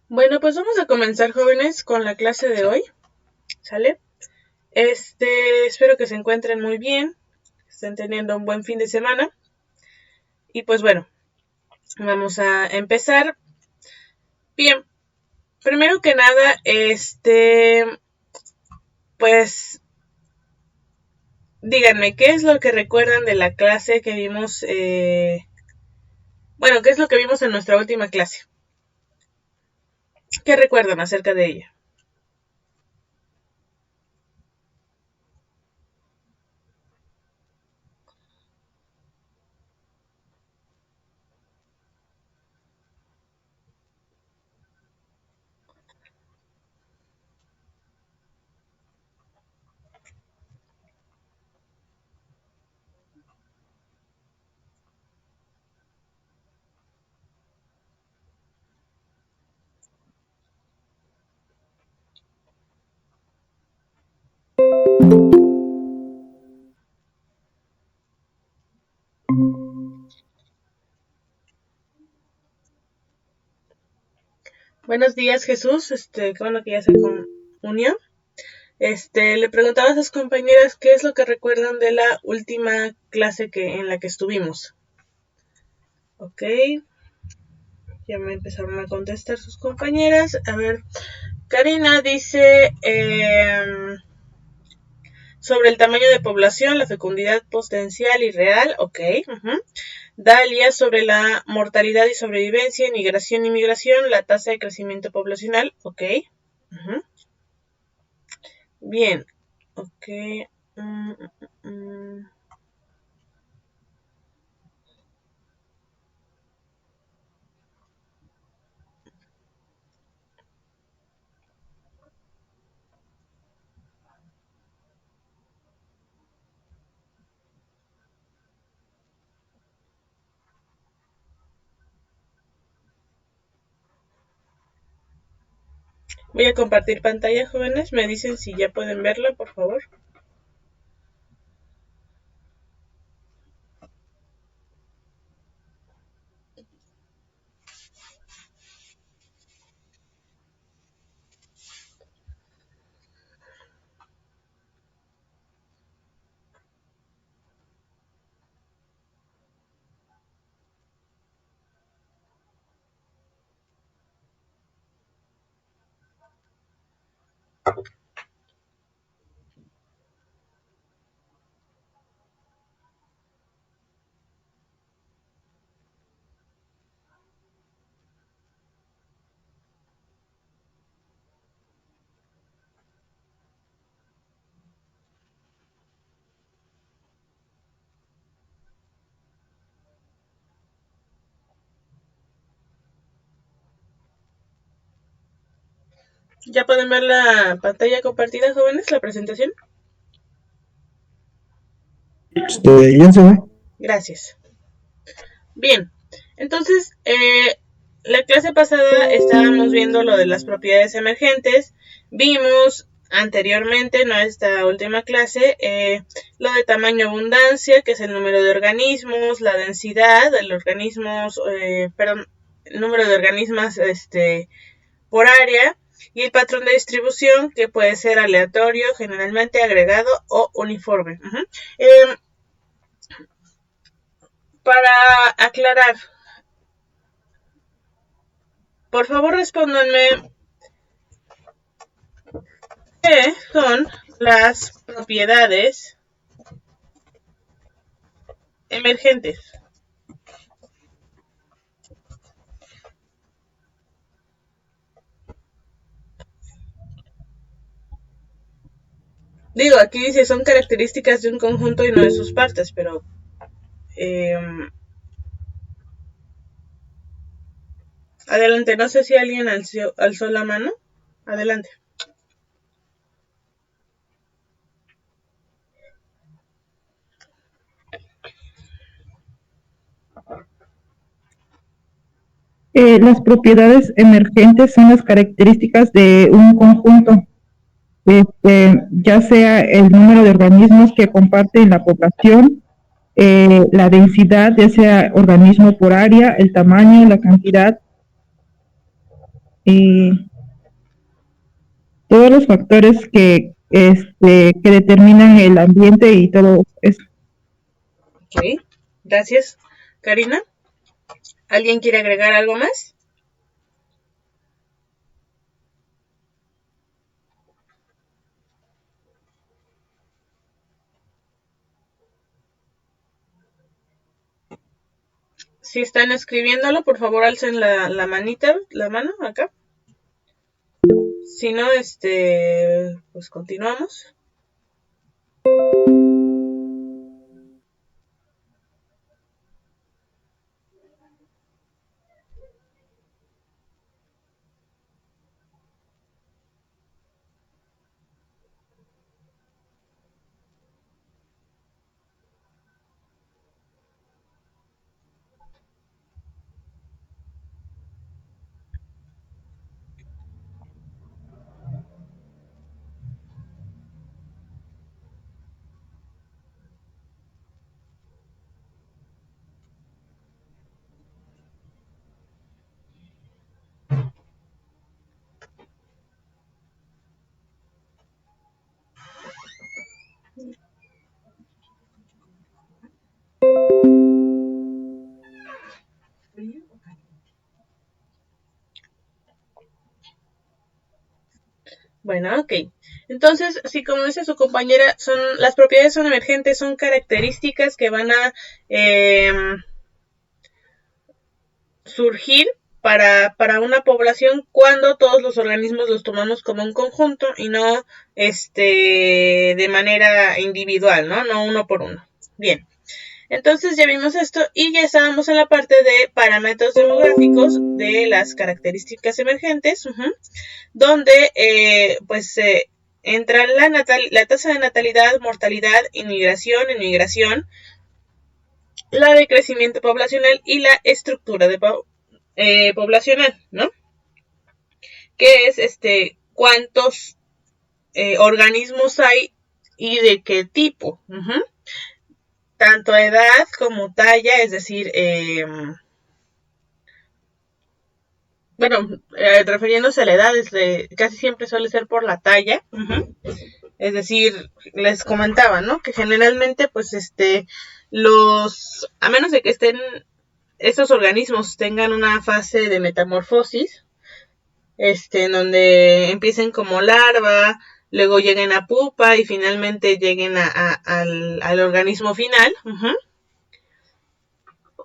Bueno, pues vamos a comenzar, jóvenes, con la clase de hoy, ¿sale? Espero que se encuentren muy bien, estén teniendo un buen fin de semana. Y pues bueno, vamos a empezar. Bien, primero que nada, pues díganme, ¿qué es lo que recuerdan de la clase que vimos? Bueno, ¿qué es lo que vimos en nuestra última clase? ¿Qué recuerdan acerca de ella? Buenos días, Jesús. Qué bueno que ya se unió. Le preguntaba a sus compañeras qué es lo que recuerdan de la última clase en la que estuvimos. Ok, ya me empezaron a contestar sus compañeras. A ver, Karina dice sobre el tamaño de población, la fecundidad potencial y real. Ok. Dalia sobre la mortalidad y sobrevivencia, migración y migración, la tasa de crecimiento poblacional. Ok. Bien. Ok. Voy a compartir pantalla, jóvenes. Me dicen si ya pueden verla, por favor. ¿Ya pueden ver la pantalla compartida, jóvenes, la presentación? Ya se ve. Gracias. Bien, entonces, la clase pasada estábamos viendo lo de las propiedades emergentes. Vimos anteriormente, en esta última clase, lo de tamaño abundancia, que es el número de organismos, la densidad de los organismos, el número de organismos por área, y el patrón de distribución, que puede ser aleatorio, generalmente agregado o uniforme. Para aclarar, por favor respóndanme qué son las propiedades emergentes. Digo, aquí dice son características de un conjunto y no de sus partes, pero adelante, no sé si alguien alzó la mano. Adelante. Las propiedades emergentes son las características de un conjunto, ya sea el número de organismos que comparten la población, la densidad, ya sea organismo por área, el tamaño, la cantidad todos los factores que determinan el ambiente y todo eso. Ok, gracias, Karina. ¿Alguien quiere agregar algo más? Si están escribiéndolo, por favor alcen la mano acá. Si no, pues continuamos. Bueno, ok. Entonces, sí, como dice su compañera, las propiedades son emergentes, son características que van a surgir para una población cuando todos los organismos los tomamos como un conjunto y no de manera individual, ¿no? No uno por uno. Bien. Entonces ya vimos esto y ya estábamos en la parte de parámetros demográficos de las características emergentes, donde entra la tasa de natalidad, mortalidad, inmigración, la de crecimiento poblacional y la estructura poblacional, ¿no? Que es cuántos organismos hay y de qué tipo. Tanto edad como talla, es decir, refiriéndose a la edad, casi siempre suele ser por la talla. Es decir, les comentaba, ¿no? Que generalmente, pues, a menos de que estos organismos tengan una fase de metamorfosis, en donde empiecen como larva, luego lleguen a pupa y finalmente lleguen al organismo final.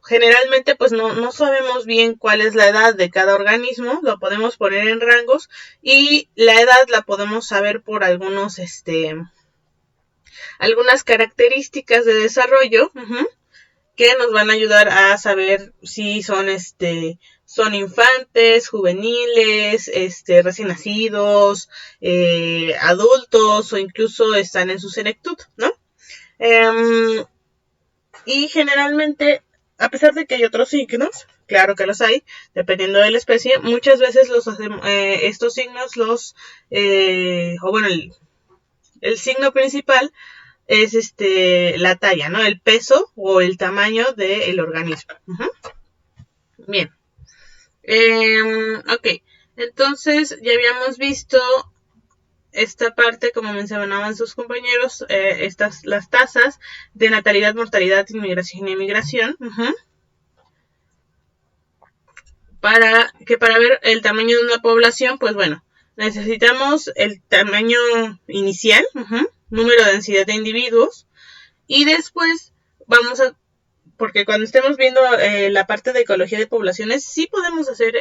Generalmente pues no sabemos bien cuál es la edad de cada organismo, lo podemos poner en rangos y la edad la podemos saber por algunas características de desarrollo que nos van a ayudar a saber si son infantes, juveniles, recién nacidos, adultos o incluso están en su senectud, ¿no? Y generalmente, a pesar de que hay otros signos, claro que los hay, dependiendo de la especie, muchas veces estos signos el signo principal es la talla, ¿no? El peso o el tamaño del organismo. Bien. Ok. Entonces, ya habíamos visto esta parte, como mencionaban sus compañeros, las tasas de natalidad, mortalidad, inmigración y emigración. Para ver el tamaño de una población, pues bueno, necesitamos el tamaño inicial, número de densidad de individuos, y después porque cuando estemos viendo la parte de ecología de poblaciones, sí podemos hacer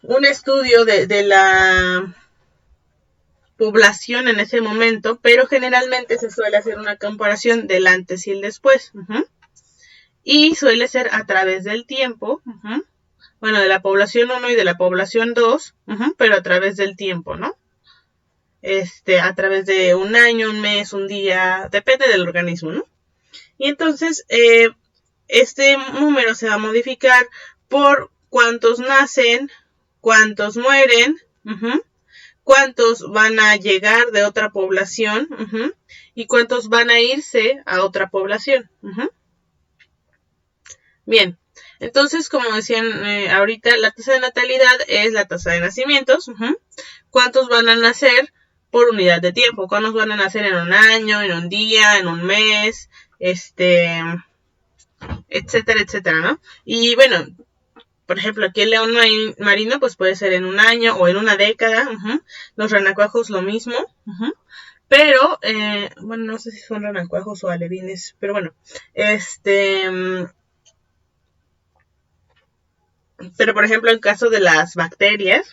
un estudio de la población en ese momento, pero generalmente se suele hacer una comparación del antes y el después. Y suele ser a través del tiempo, bueno, de la población 1 y de la población 2, pero a través del tiempo, ¿no? A través de un año, un mes, un día, depende del organismo, ¿no? Y entonces, este número se va a modificar por cuántos nacen, cuántos mueren, cuántos van a llegar de otra población, y cuántos van a irse a otra población. Bien, Entonces, como decían ahorita, la tasa de natalidad es la tasa de nacimientos. ¿Cuántos van a nacer por unidad de tiempo? ¿Cuántos van a nacer en un año, en un día, en un mes, etcétera, etcétera, ¿no? Y bueno, por ejemplo, aquí el león marino pues puede ser en un año o en una década. Los renacuajos lo mismo. Pero, bueno, no sé si son renacuajos o alevines, pero bueno, pero por ejemplo, en caso de las bacterias,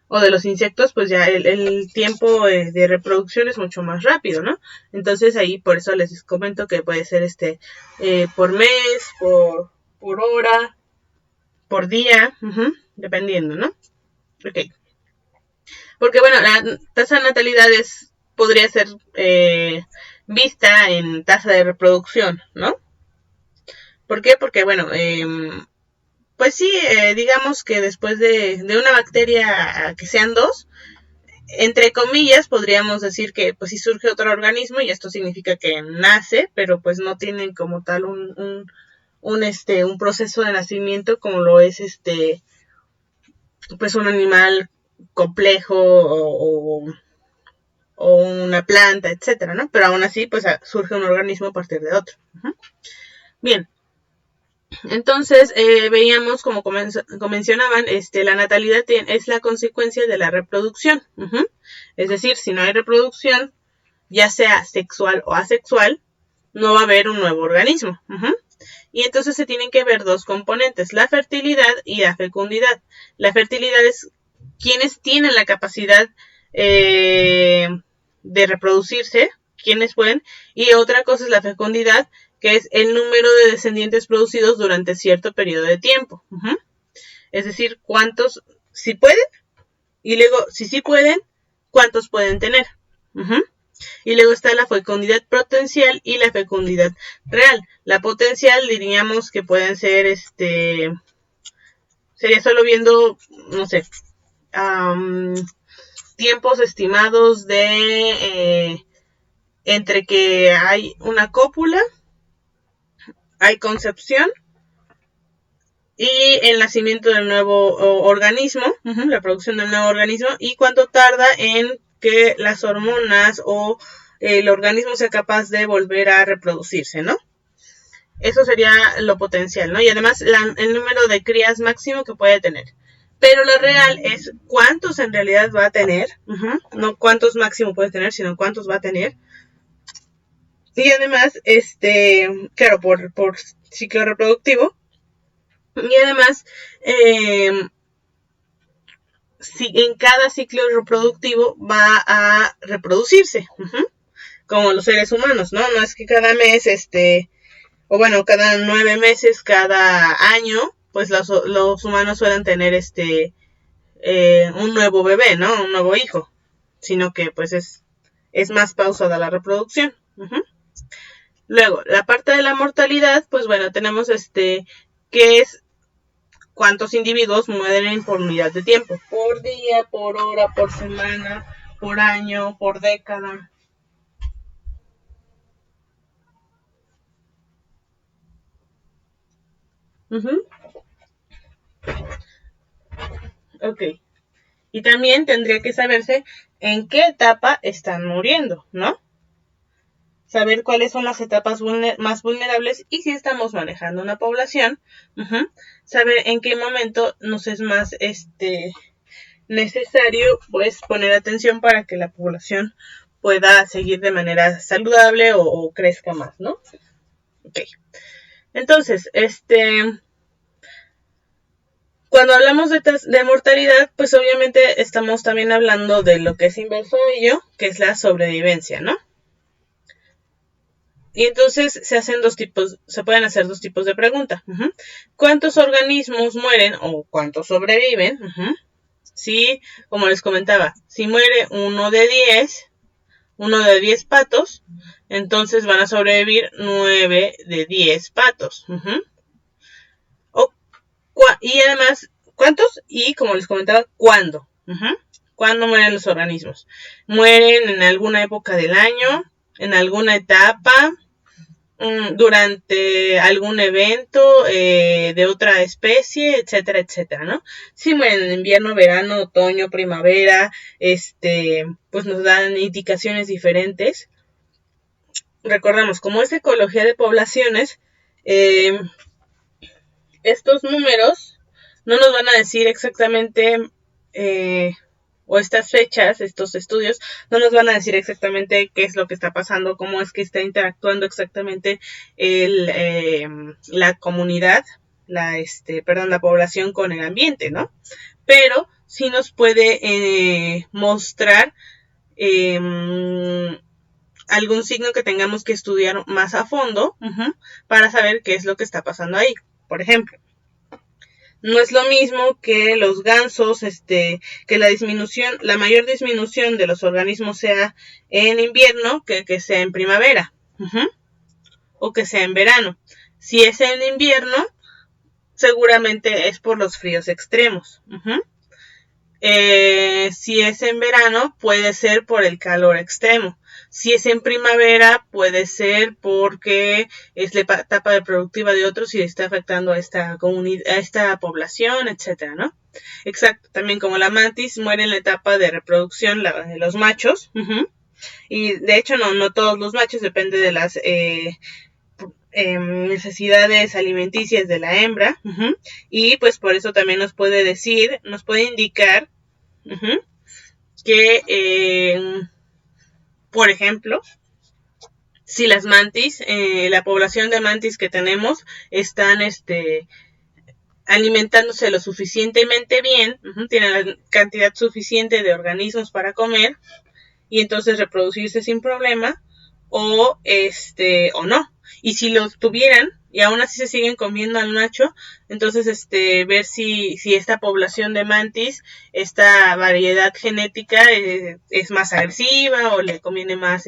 o de los insectos, pues ya el tiempo de reproducción es mucho más rápido, ¿no? Entonces ahí por eso les comento que puede ser por mes, por hora, por día, dependiendo, ¿no? Ok. Porque bueno, la tasa de natalidad podría ser vista en tasa de reproducción, ¿no? ¿Por qué? Porque bueno, pues sí, digamos que después de una bacteria que sean dos, entre comillas podríamos decir que pues sí surge otro organismo y esto significa que nace, pero pues no tienen como tal un proceso de nacimiento como lo es pues un animal complejo o una planta, etcétera, ¿no? Pero aún así pues surge un organismo a partir de otro. Bien. Entonces, veíamos, como mencionaban, la natalidad es la consecuencia de la reproducción. Es decir, si no hay reproducción, ya sea sexual o asexual, no va a haber un nuevo organismo. Y entonces se tienen que ver dos componentes, la fertilidad y la fecundidad. La fertilidad es quienes tienen la capacidad de reproducirse, quienes pueden, y otra cosa es la fecundidad, que es el número de descendientes producidos durante cierto periodo de tiempo. Es decir, cuántos sí pueden, y luego, si sí pueden, cuántos pueden tener. Y luego está la fecundidad potencial y la fecundidad real. La potencial diríamos que pueden ser, sería solo viendo, no sé, tiempos estimados de entre que hay una cópula, hay concepción y el nacimiento del nuevo organismo, la producción del nuevo organismo, y cuánto tarda en que las hormonas o el organismo sea capaz de volver a reproducirse, ¿no? Eso sería lo potencial, ¿no? Y además el número de crías máximo que puede tener. Pero lo real es cuántos en realidad va a tener, no cuántos máximo puede tener, sino cuántos va a tener. Y además, claro, por ciclo reproductivo. Y además, si en cada ciclo reproductivo va a reproducirse, como los seres humanos, ¿no? No es que cada mes, o bueno, cada 9 meses, cada año, pues los humanos suelen tener un nuevo bebé, ¿no? Un nuevo hijo, sino que pues es más pausada la reproducción. Luego, la parte de la mortalidad, pues bueno, tenemos que es cuántos individuos mueren por unidad de tiempo, por día, por hora, por semana, por año, por década. Ok. Y también tendría que saberse en qué etapa están muriendo, ¿no? Saber cuáles son las etapas más vulnerables y si estamos manejando una población, saber en qué momento nos es más necesario pues poner atención para que la población pueda seguir de manera saludable o crezca más, ¿no? Ok. Entonces, cuando hablamos de mortalidad, pues obviamente estamos también hablando de lo que es inverso a ello, que es la sobrevivencia, ¿no? Y entonces se pueden hacer dos tipos de preguntas. ¿Cuántos organismos mueren o cuántos sobreviven? Si, como les comentaba, si muere uno de 10 patos, entonces van a sobrevivir 9 de 10 patos. Y además, ¿cuántos? Y como les comentaba, ¿cuándo? ¿Cuándo mueren los organismos? ¿Mueren en alguna época del año? ¿En alguna etapa? durante algún evento de otra especie, etcétera, etcétera, ¿no? Si mueren en invierno, verano, otoño, primavera, pues nos dan indicaciones diferentes. Recordamos, como es ecología de poblaciones, estos números no nos van a decir exactamente, o estas fechas, estos estudios, no nos van a decir exactamente qué es lo que está pasando, cómo es que está interactuando exactamente la comunidad, la población con el ambiente, ¿no? Pero sí nos puede mostrar algún signo que tengamos que estudiar más a fondo para saber qué es lo que está pasando ahí. Por ejemplo, no es lo mismo que los gansos, que la mayor disminución de los organismos sea en invierno que sea en primavera, o que sea en verano. Si es en invierno, seguramente es por los fríos extremos. Si es en verano, puede ser por el calor extremo. Si es en primavera, puede ser porque es la etapa reproductiva de otros y está afectando a esta comunidad, a esta población, etcétera, ¿no? Exacto. También como la mantis muere en la etapa de reproducción de los machos. Y de hecho no todos los machos, depende de las necesidades alimenticias de la hembra. Y pues por eso también nos puede indicar que por ejemplo, si las mantis, la población de mantis que tenemos están alimentándose lo suficientemente bien, tienen la cantidad suficiente de organismos para comer y entonces reproducirse sin problema, o no. Y si los tuvieran y aún así se siguen comiendo al macho, entonces ver si esta población de mantis, esta variedad genética es más agresiva o le conviene más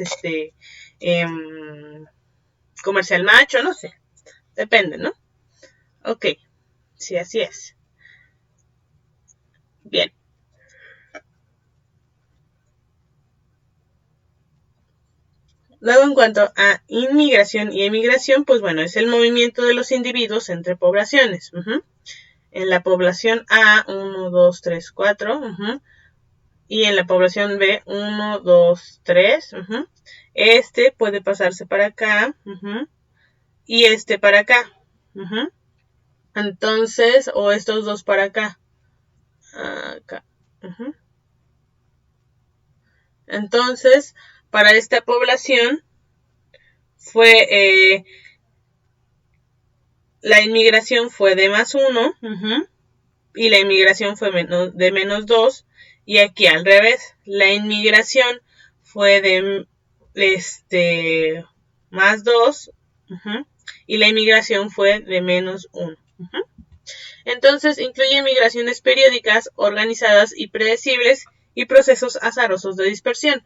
comerse al macho, no sé, depende, ¿no? Ok, sí, así es. Bien. Luego, en cuanto a inmigración y emigración, pues bueno, es el movimiento de los individuos entre poblaciones. En la población A, 1, 2, 3, 4. Y en la población B, 1, 2, 3. Puede pasarse para acá. Y para acá. Entonces, o estos dos para acá. Acá. Entonces, para esta población fue la inmigración fue de +1 y la inmigración fue de -2, y aquí al revés, la inmigración fue de +2 y la inmigración fue de -1. Entonces incluye migraciones periódicas, organizadas y predecibles, y procesos azarosos de dispersión.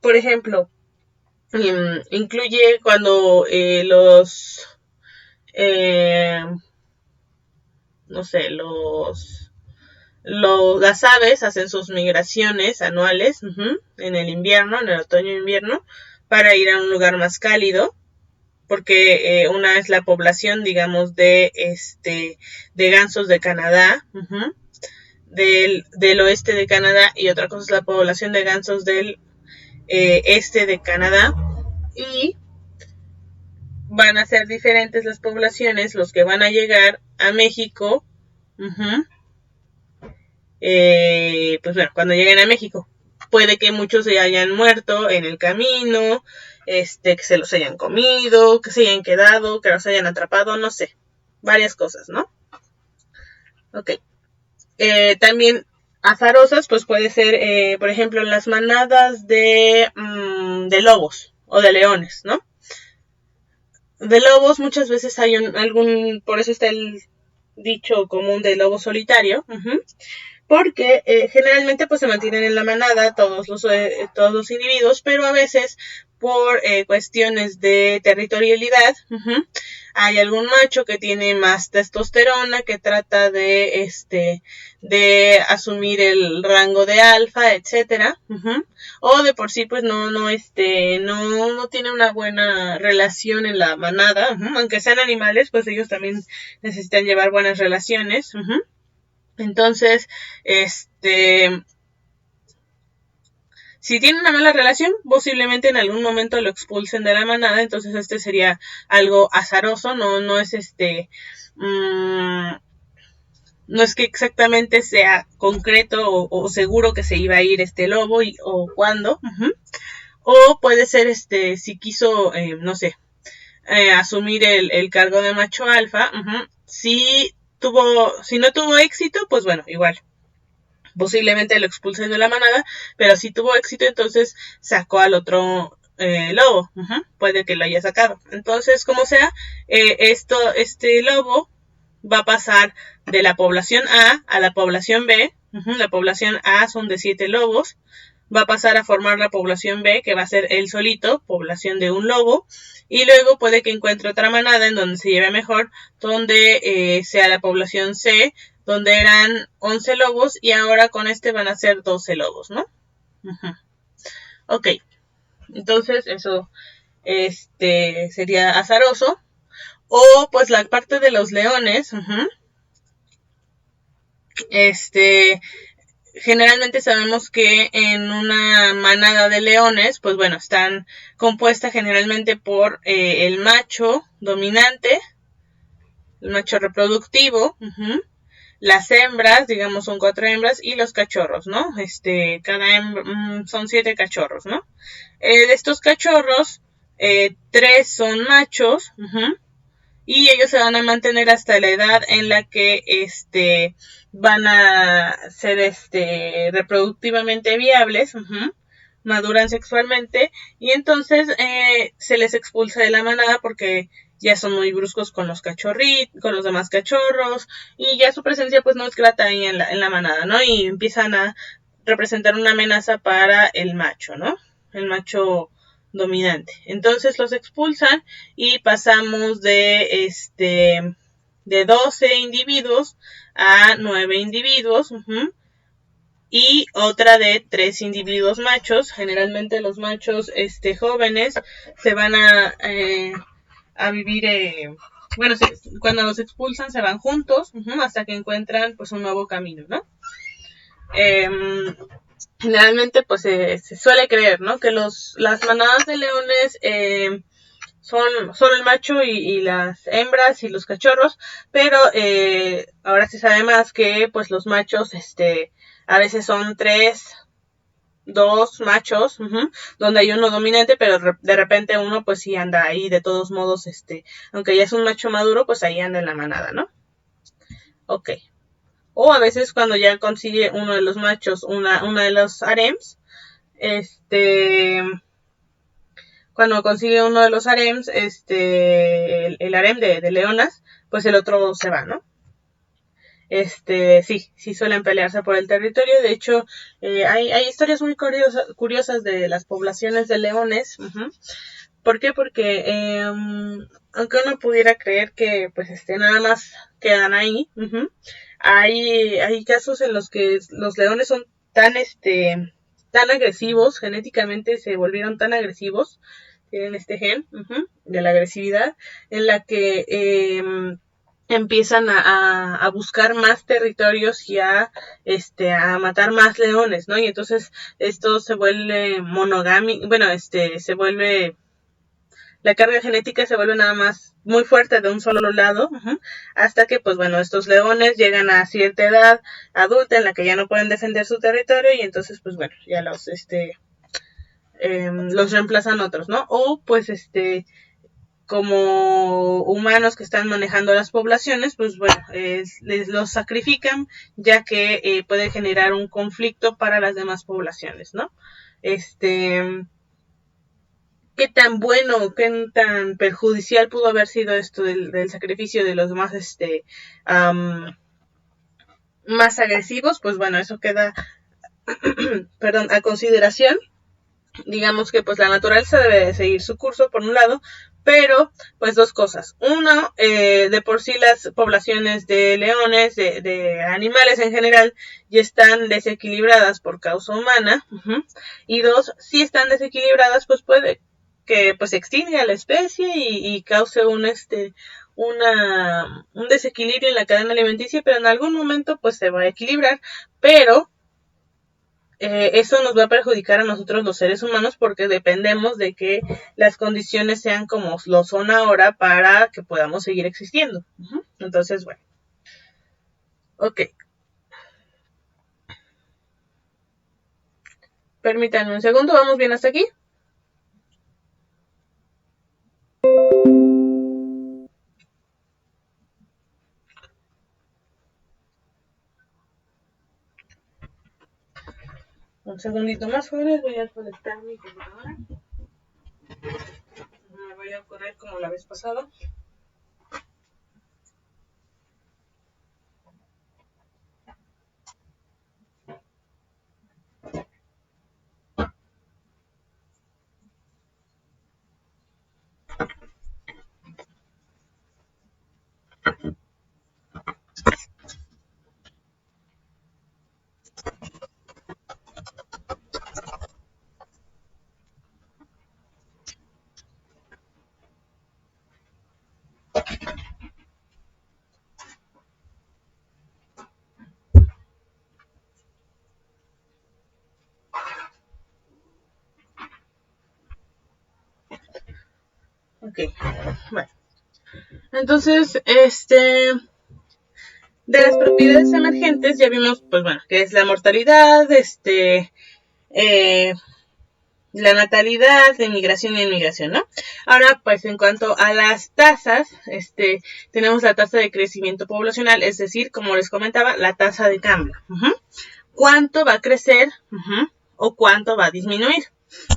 Por ejemplo, incluye cuando las aves hacen sus migraciones anuales en el invierno, en el otoño e invierno, para ir a un lugar más cálido, porque una es la población, digamos, de gansos de Canadá, del oeste de Canadá, y otra cosa es la población de gansos del este de Canadá, y van a ser diferentes las poblaciones, los que van a llegar a México, pues bueno, cuando lleguen a México, puede que muchos se hayan muerto en el camino, que se los hayan comido, que se hayan quedado, que los hayan atrapado, no sé, varias cosas, ¿no? Ok. También azarosas, pues puede ser, por ejemplo, las manadas de lobos o de leones, ¿no? De lobos muchas veces hay por eso está el dicho común de lobo solitario, porque generalmente pues se mantienen en la manada todos los individuos, pero a veces por cuestiones de territorialidad hay algún macho que tiene más testosterona, que trata de asumir el rango de alfa, etcétera, o de por sí pues no tiene una buena relación en la manada, aunque sean animales, pues ellos también necesitan llevar buenas relaciones. Entonces, si tienen una mala relación, posiblemente en algún momento lo expulsen de la manada, entonces sería algo azaroso, no es no es que exactamente sea concreto o seguro que se iba a ir este lobo o cuándo, o puede ser si quiso, no sé, asumir el cargo de macho alfa, si no tuvo éxito, pues bueno, igual posiblemente lo expulsen de la manada, pero si tuvo éxito, entonces sacó al otro lobo, puede que lo haya sacado. Entonces, como sea, este lobo va a pasar de la población A la población B. La población A son de 7 lobos, va a pasar a formar la población B, que va a ser él solito, población de un lobo, y luego puede que encuentre otra manada en donde se lleve mejor, donde sea la población C, donde eran 11 lobos, y ahora con van a ser 12 lobos, ¿no? Ok, entonces eso sería azaroso. O pues la parte de los leones, generalmente sabemos que en una manada de leones, pues bueno, están compuestas generalmente por el macho dominante, el macho reproductivo, las hembras, digamos son 4 hembras, y los cachorros, ¿no? Cada hembra, son 7 cachorros, ¿no? De estos cachorros, 3 son machos, y ellos se van a mantener hasta la edad en la que van a ser reproductivamente viables, maduran sexualmente, y entonces se les expulsa de la manada porque ya son muy bruscos con los con los demás cachorros, y ya su presencia pues no es grata ahí en la manada, ¿no? Y empiezan a representar una amenaza para el macho, ¿no? El macho dominante. Entonces los expulsan y pasamos de 12 individuos a 9 individuos, y otra de 3 individuos machos. Generalmente los machos jóvenes se van a vivir, bueno, cuando los expulsan se van juntos, hasta que encuentran pues un nuevo camino, ¿no? Generalmente pues se suele creer, ¿no? Que las manadas de leones son solo el macho y las hembras y los cachorros, pero ahora se sabe más que pues los machos a veces son 2 machos, donde hay uno dominante, pero de repente uno pues sí anda ahí de todos modos, aunque ya es un macho maduro, pues ahí anda en la manada, ¿no? Ok. O a veces cuando ya consigue uno de los machos una de los harems, cuando consigue uno de los harems, el harem de leonas, pues el otro se va, ¿no? Sí suelen pelearse por el territorio. De hecho, hay historias muy curiosas de las poblaciones de leones. ¿Por qué? Porque aunque uno pudiera creer que pues nada más quedan ahí, hay casos en los que los leones son tan agresivos, genéticamente se volvieron tan agresivos, tienen este gen de la agresividad, en la que empiezan a buscar más territorios y a matar más leones, ¿no? Y entonces esto se vuelve monogámico, bueno, se vuelve, la carga genética se vuelve nada más muy fuerte de un solo lado, hasta que pues bueno, estos leones llegan a cierta edad adulta en la que ya no pueden defender su territorio, y entonces pues bueno, ya los reemplazan otros, ¿no? O pues como humanos que están manejando las poblaciones, pues bueno, les los sacrifican, ya que puede generar un conflicto para las demás poblaciones, ¿no? ¿Qué tan bueno, qué tan perjudicial pudo haber sido esto del sacrificio de los más más agresivos? Pues bueno, eso queda a consideración. Digamos que pues la naturaleza debe de seguir su curso por un lado, Pero, pues dos cosas. Uno, de por sí las poblaciones de leones, de animales en general, ya están desequilibradas por causa humana. Y dos, si están desequilibradas, pues puede que pues extinga la especie y cause un desequilibrio en la cadena alimenticia, pero en algún momento pues se va a equilibrar. Pero eso nos va a perjudicar a nosotros los seres humanos porque dependemos de que las condiciones sean como lo son ahora para que podamos seguir existiendo. Entonces, bueno. Ok. Permítanme un segundo, ¿vamos bien hasta aquí? Un segundito más, jóvenes, voy a conectar mi computadora. Me voy a correr como la vez pasada. Ok, bueno. Entonces, de las propiedades emergentes ya vimos, pues bueno, que es la mortalidad, la natalidad, la inmigración y inmigración, ¿no? Ahora, pues en cuanto a las tasas, tenemos la tasa de crecimiento poblacional, es decir, como les comentaba, la tasa de cambio. ¿Cuánto va a crecer o cuánto va a disminuir?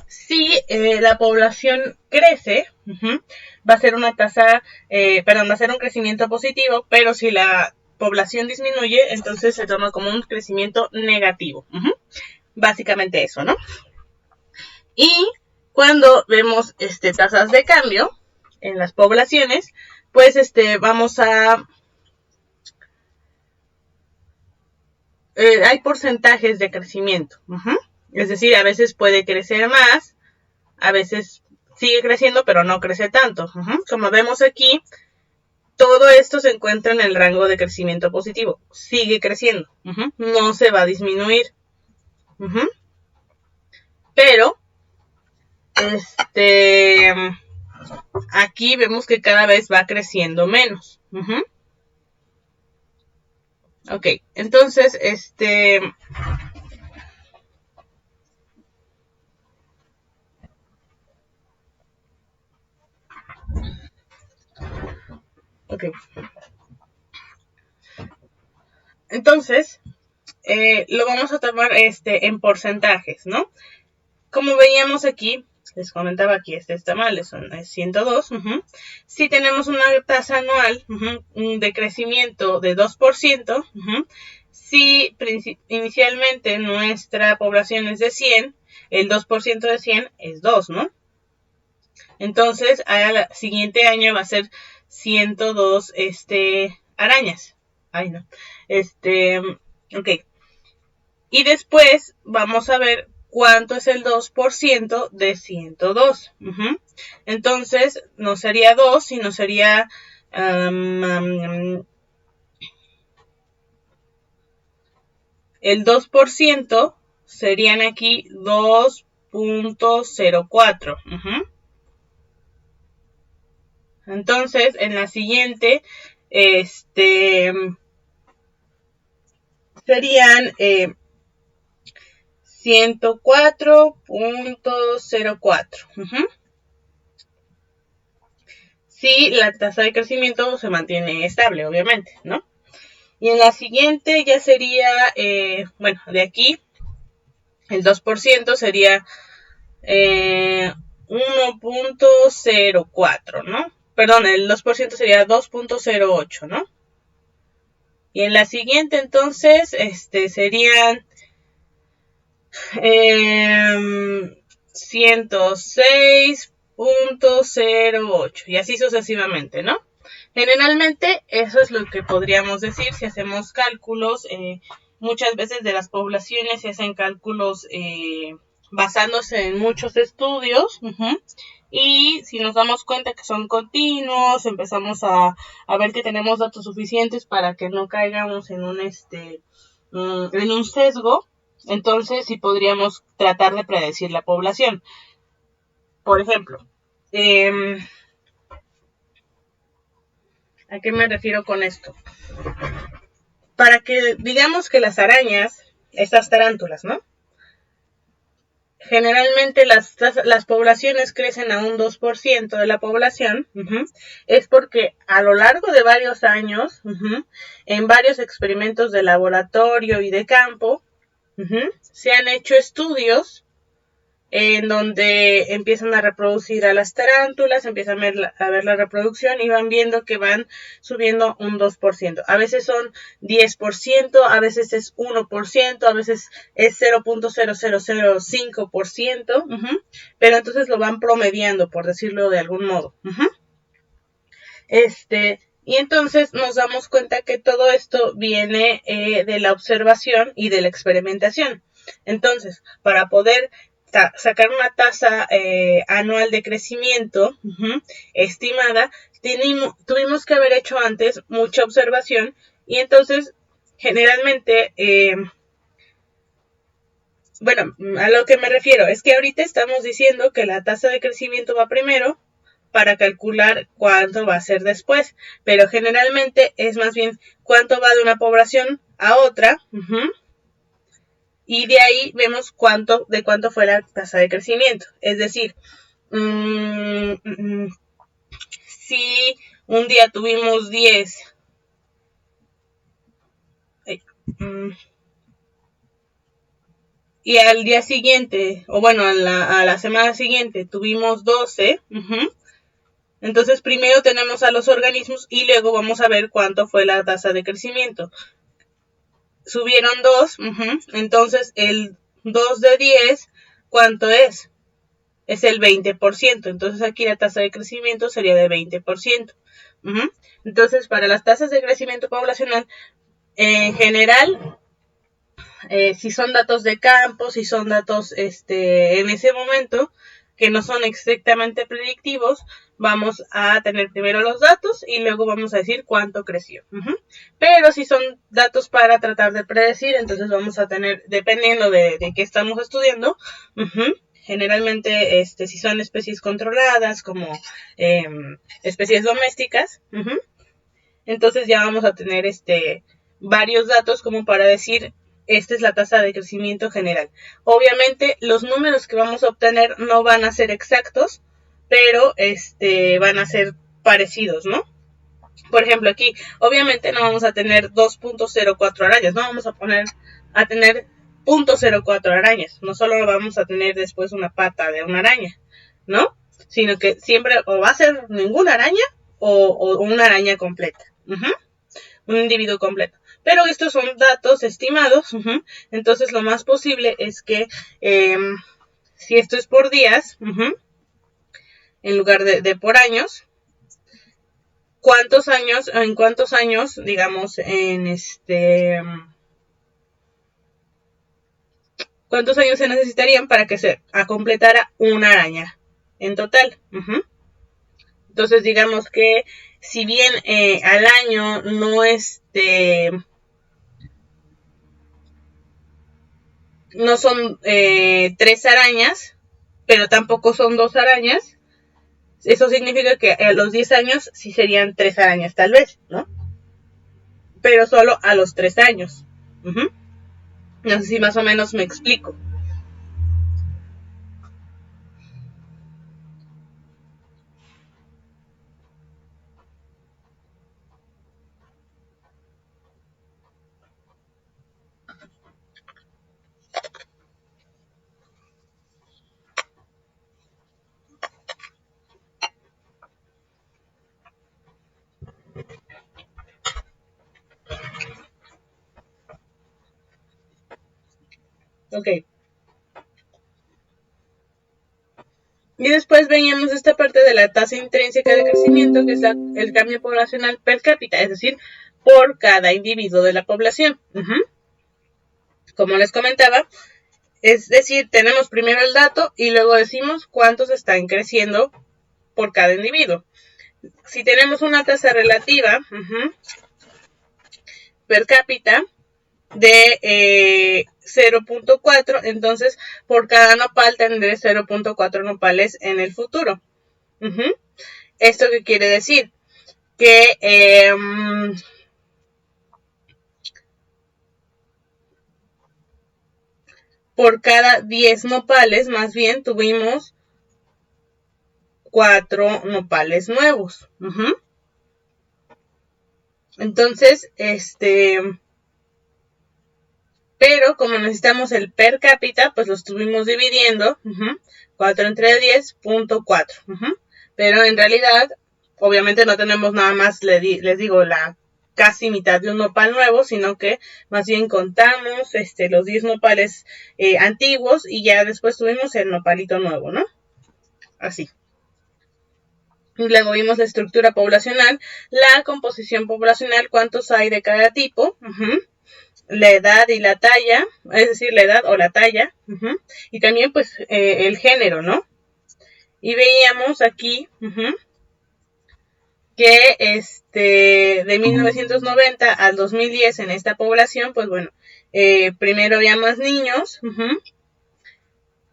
Si la población crece, va a ser una tasa, va a ser un crecimiento positivo, pero si la población disminuye, entonces se toma como un crecimiento negativo. Básicamente eso, ¿no? Y cuando vemos tasas de cambio en las poblaciones, pues vamos a... hay porcentajes de crecimiento. Es decir, a veces puede crecer más, a veces sigue creciendo, pero no crece tanto. Como vemos aquí, todo esto se encuentra en el rango de crecimiento positivo. Sigue creciendo. No se va a disminuir. Pero, aquí vemos que cada vez va creciendo menos. Ok, entonces, ok. Entonces, lo vamos a tomar en porcentajes, ¿no? Como veíamos aquí, les comentaba aquí, este tamal es 102. Si tenemos una tasa anual de crecimiento de 2%, si inicialmente nuestra población es de 100, el 2% de 100 es 2, ¿no? Entonces, al siguiente año va a ser 102 arañas. Ay, no. Ok. Y después vamos a ver cuánto es el 2% de 102. Entonces, no sería 2, sino sería... el 2% serían aquí 2.04. Entonces, en la siguiente, serían 104.04. Si la tasa de crecimiento se mantiene estable, obviamente, ¿no? Y en la siguiente ya sería, bueno, de aquí, el 2% sería 1.04, ¿no? Perdón, el 2% sería 2.08, ¿no? Y en la siguiente, entonces, serían 106 0.08 y así sucesivamente, ¿no? Generalmente eso es lo que podríamos decir si hacemos cálculos. Muchas veces de las poblaciones se hacen cálculos basándose en muchos estudios. Y si nos damos cuenta que son continuos, empezamos a ver que tenemos datos suficientes para que no caigamos en un sesgo. Entonces sí podríamos tratar de predecir la población. Por ejemplo, ¿a qué me refiero con esto? Para que digamos que las arañas, estas tarántulas, ¿no? Generalmente las poblaciones crecen a un 2% de la población, es porque a lo largo de varios años, en varios experimentos de laboratorio y de campo, se han hecho estudios en donde empiezan a reproducir a las tarántulas, empiezan a ver la reproducción y van viendo que van subiendo un 2%. A veces son 10%, a veces es 1%, a veces es 0.0005%, pero entonces lo van promediando, por decirlo de algún modo. Y entonces nos damos cuenta que todo esto viene de la observación y de la experimentación. Entonces, para poder sacar una tasa anual de crecimiento estimada, tuvimos que haber hecho antes mucha observación y entonces generalmente, bueno, a lo que me refiero es que ahorita estamos diciendo que la tasa de crecimiento va primero para calcular cuánto va a ser después, pero generalmente es más bien cuánto va de una población a otra, y de ahí vemos de cuánto fue la tasa de crecimiento. Es decir, si un día tuvimos 10, y al día siguiente, o bueno, a la semana siguiente tuvimos 12, entonces primero tenemos a los organismos y luego vamos a ver cuánto fue la tasa de crecimiento. Subieron 2, entonces el 2 de 10, ¿cuánto es? Es el 20%, entonces aquí la tasa de crecimiento sería de 20%. Entonces, para las tasas de crecimiento poblacional, en general, si son datos de campo, si son datos en ese momento, que no son estrictamente predictivos, vamos a tener primero los datos y luego vamos a decir cuánto creció. Pero si son datos para tratar de predecir, entonces vamos a tener, dependiendo de qué estamos estudiando, generalmente si son especies controladas como especies domésticas, entonces ya vamos a tener varios datos como para decir esta es la tasa de crecimiento general. Obviamente los números que vamos a obtener no van a ser exactos, pero van a ser parecidos, ¿no? Por ejemplo, aquí obviamente no vamos a tener 2.04 arañas, no vamos a tener 0.04 arañas, no solo vamos a tener después una pata de una araña, ¿no? Sino que siempre o va a ser ninguna araña o una araña completa, un individuo completo. Pero estos son datos estimados, entonces lo más posible es que si esto es por días, en lugar de por años, en cuántos años, digamos, cuántos años se necesitarían para que se completara una araña en total. Entonces, digamos que si bien al año no son 3 arañas, pero tampoco son 2 arañas, eso significa que a los 10 años sí serían 3 arañas tal vez, ¿no? Pero solo a los 3 años. No sé si más o menos me explico. Ok. Y después veíamos esta parte de la tasa intrínseca de crecimiento, que es el cambio poblacional per cápita, es decir, por cada individuo de la población. Como les comentaba, es decir, tenemos primero el dato y luego decimos cuántos están creciendo por cada individuo. Si tenemos una tasa relativa per cápita de 0.4, entonces por cada nopal tendré 0.4 nopales en el futuro. ¿Esto qué quiere decir? Que por cada 10 nopales, más bien, tuvimos 4 nopales nuevos. Entonces, pero como necesitamos el per cápita, pues lo estuvimos dividiendo, 4 entre 10.4. Pero en realidad, obviamente no tenemos nada más, les digo, la casi mitad de un nopal nuevo, sino que más bien contamos los 10 nopales antiguos y ya después tuvimos el nopalito nuevo, ¿no? Así. Y luego vimos la estructura poblacional, la composición poblacional, cuántos hay de cada tipo, la edad y la talla, es decir, la edad o la talla, y también pues el género, ¿no? Y veíamos aquí que de 1990 al 2010 en esta población, pues bueno, primero había más niños,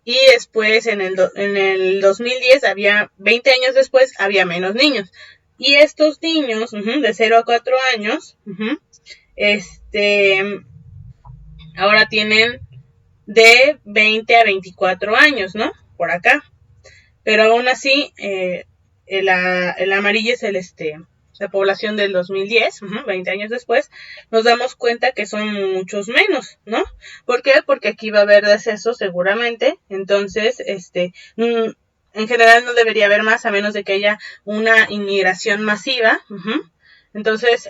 y después en el 2010 había, 20 años después, había menos niños. Y estos niños, de 0 a 4 años, ahora tienen de 20 a 24 años, ¿no? Por acá. Pero aún así, el amarillo es la población del 2010, 20 años después, nos damos cuenta que son muchos menos, ¿no? ¿Por qué? Porque aquí va a haber decesos seguramente, entonces, en general no debería haber más a menos de que haya una inmigración masiva, entonces,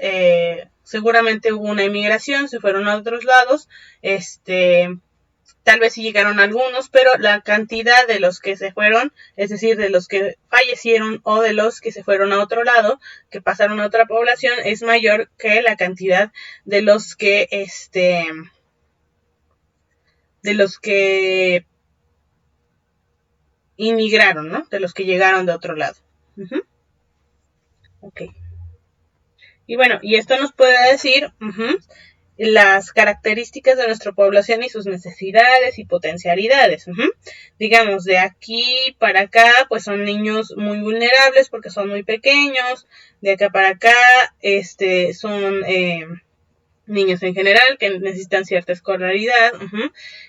seguramente hubo una inmigración, se fueron a otros lados, tal vez sí llegaron algunos, pero la cantidad de los que se fueron, es decir, de los que fallecieron o de los que se fueron a otro lado, que pasaron a otra población, es mayor que la cantidad de los que, inmigraron, ¿no? De los que llegaron de otro lado. Ok. Y bueno, y esto nos puede decir las características de nuestra población y sus necesidades y potencialidades. Digamos, de aquí para acá, pues son niños muy vulnerables porque son muy pequeños. De acá para acá, son niños en general que necesitan cierta escolaridad.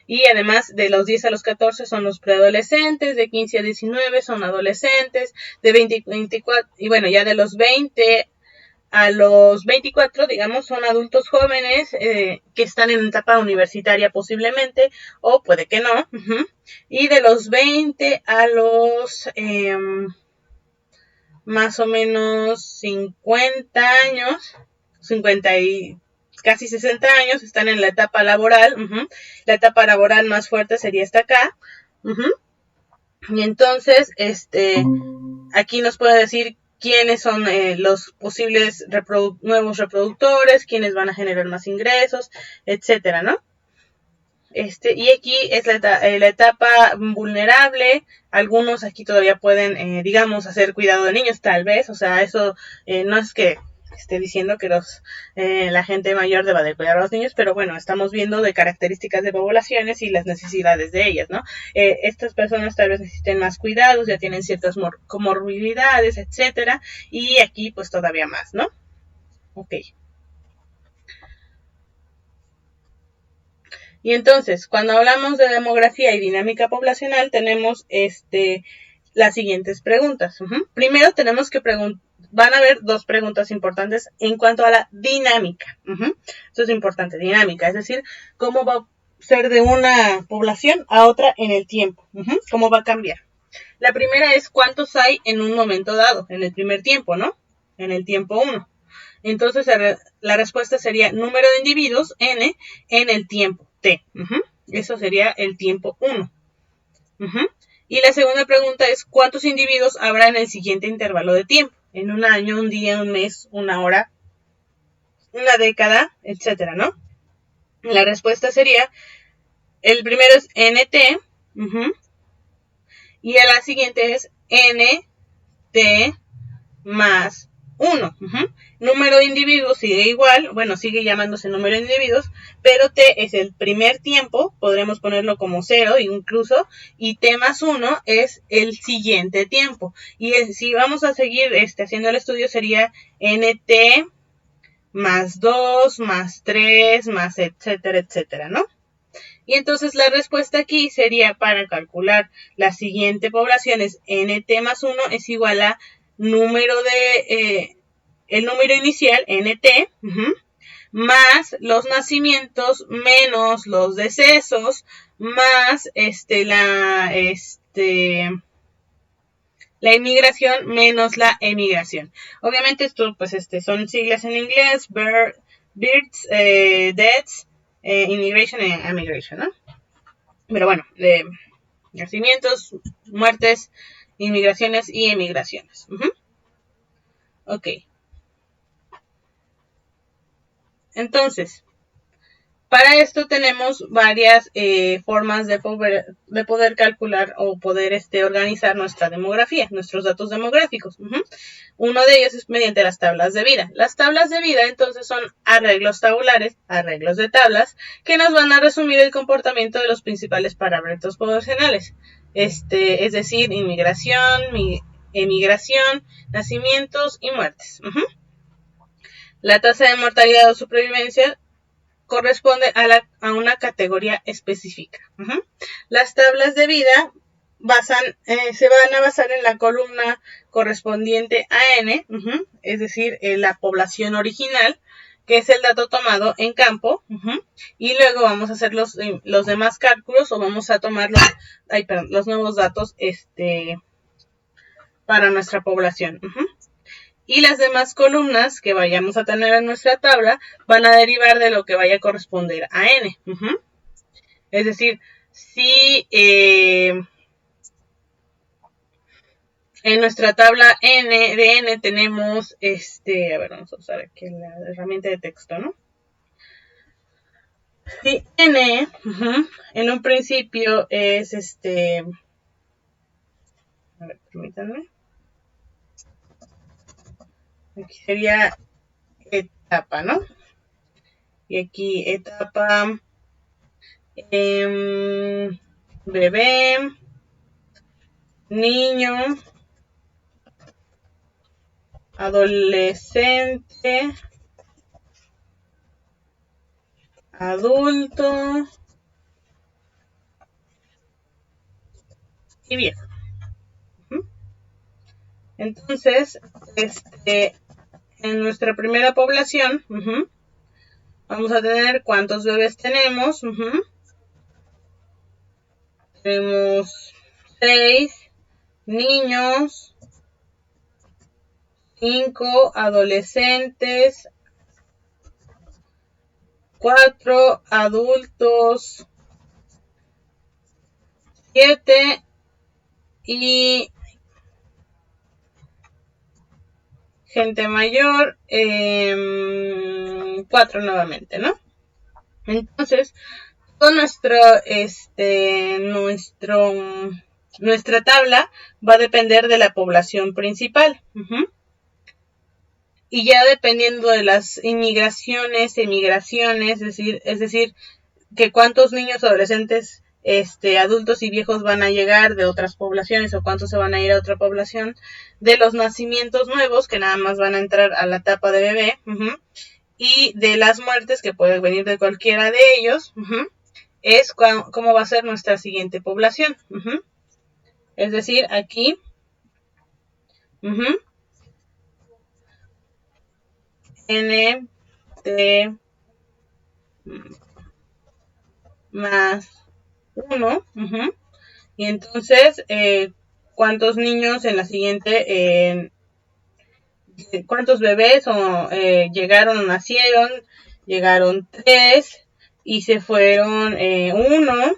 Y además, de los 10 a los 14 son los preadolescentes, de 15 a 19 son adolescentes, de 20 a 24, y bueno, ya de los 20 a los 24, digamos, son adultos jóvenes que están en etapa universitaria posiblemente, o puede que no. Y de los 20 a los más o menos 50 años, 50 y casi 60 años, están en la etapa laboral. La etapa laboral más fuerte sería esta acá. Y entonces, aquí nos puede decir quiénes son los posibles nuevos reproductores, quiénes van a generar más ingresos, etcétera, ¿no? Y aquí es la etapa vulnerable. Algunos aquí todavía pueden, digamos, hacer cuidado de niños, tal vez. O sea, eso no es que esté diciendo que la gente mayor deba de cuidar a los niños, pero bueno, estamos viendo de características de poblaciones y las necesidades de ellas, ¿no? Estas personas tal vez necesiten más cuidados, ya tienen ciertas comorbilidades, etcétera, y aquí pues todavía más, ¿no? Ok. Y entonces, cuando hablamos de demografía y dinámica poblacional, tenemos las siguientes preguntas. Primero tenemos que van a haber dos preguntas importantes en cuanto a la dinámica. Eso es importante, dinámica, es decir, cómo va a ser de una población a otra en el tiempo, cómo va a cambiar. La primera es cuántos hay en un momento dado, en el primer tiempo, ¿no? En el tiempo 1. Entonces, la respuesta sería número de individuos, n, en el tiempo, t. Eso sería el tiempo 1. Y la segunda pregunta es, ¿cuántos individuos habrá en el siguiente intervalo de tiempo? En un año, un día, un mes, una hora, una década, etcétera, ¿no? La respuesta sería, el primero es NT, y la siguiente es NT más 1. Número de individuos sigue igual, bueno, sigue llamándose número de individuos, pero T es el primer tiempo, podremos ponerlo como 0 incluso, y T más 1 es el siguiente tiempo. Y si vamos a seguir haciendo el estudio sería NT más 2, más 3, más etcétera, etcétera, ¿no? Y entonces la respuesta aquí sería para calcular la siguiente población es NT más 1 es igual a número de el número inicial NT más los nacimientos menos los decesos más la inmigración menos la emigración. Obviamente esto pues son siglas en inglés, births, deaths, immigration y emigration, ¿no? Pero bueno, de nacimientos, muertes, inmigraciones y emigraciones. Ok. Entonces, para esto tenemos varias formas de poder calcular o poder organizar nuestra demografía, nuestros datos demográficos. Uno de ellos es mediante las tablas de vida. Las tablas de vida entonces son arreglos tabulares, arreglos de tablas, que nos van a resumir el comportamiento de los principales parámetros poblacionales. Es decir, inmigración, emigración, nacimientos y muertes. La tasa de mortalidad o supervivencia corresponde a una categoría específica. Las tablas de vida se van a basar en la columna correspondiente a N, es decir, la población original, que es el dato tomado en campo, y luego vamos a hacer los demás cálculos o vamos a tomar los nuevos datos para nuestra población. Y las demás columnas que vayamos a tener en nuestra tabla van a derivar de lo que vaya a corresponder a N. Es decir, si en nuestra tabla de N tenemos, a ver, vamos a usar aquí la herramienta de texto, ¿no? Si N en un principio es a ver, permítanme. Aquí sería etapa, ¿no? Y aquí etapa bebé, niño, adolescente, adulto y viejo. Entonces, en nuestra primera población, vamos a tener cuántos bebés tenemos. Tenemos 6 niños, 5 adolescentes, 4 adultos, 7 y gente mayor, 4 nuevamente, ¿no? Entonces, todo nuestra tabla va a depender de la población principal. Y ya dependiendo de las inmigraciones, emigraciones, es decir, que cuántos niños, adolescentes, adultos y viejos van a llegar de otras poblaciones o cuántos se van a ir a otra población, de los nacimientos nuevos que nada más van a entrar a la etapa de bebé, y de las muertes que pueden venir de cualquiera de ellos, es cómo va a ser nuestra siguiente población. Es decir, aquí N, T más 1, y entonces cuántos niños en la siguiente, cuántos bebés llegaron o nacieron, llegaron 3 y se fueron 1,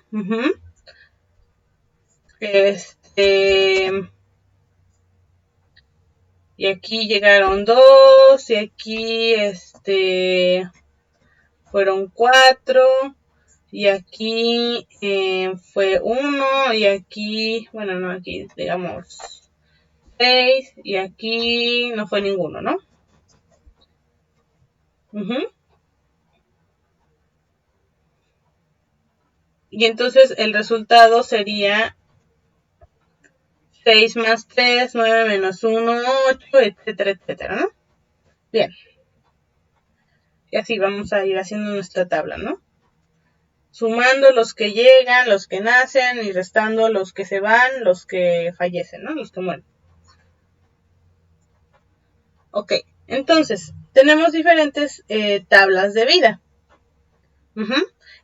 y aquí llegaron 2, y aquí fueron 4, y aquí fue 1, y aquí, bueno, no, aquí digamos 6, y aquí no fue ninguno, ¿no? Y entonces el resultado sería 6 más 3, 9 menos 1, 8, etcétera, etcétera, ¿no? Bien. Y así vamos a ir haciendo nuestra tabla, ¿no? Sumando los que llegan, los que nacen, y restando los que se van, los que fallecen, ¿no? Los que mueren. Ok, entonces, tenemos diferentes tablas de vida.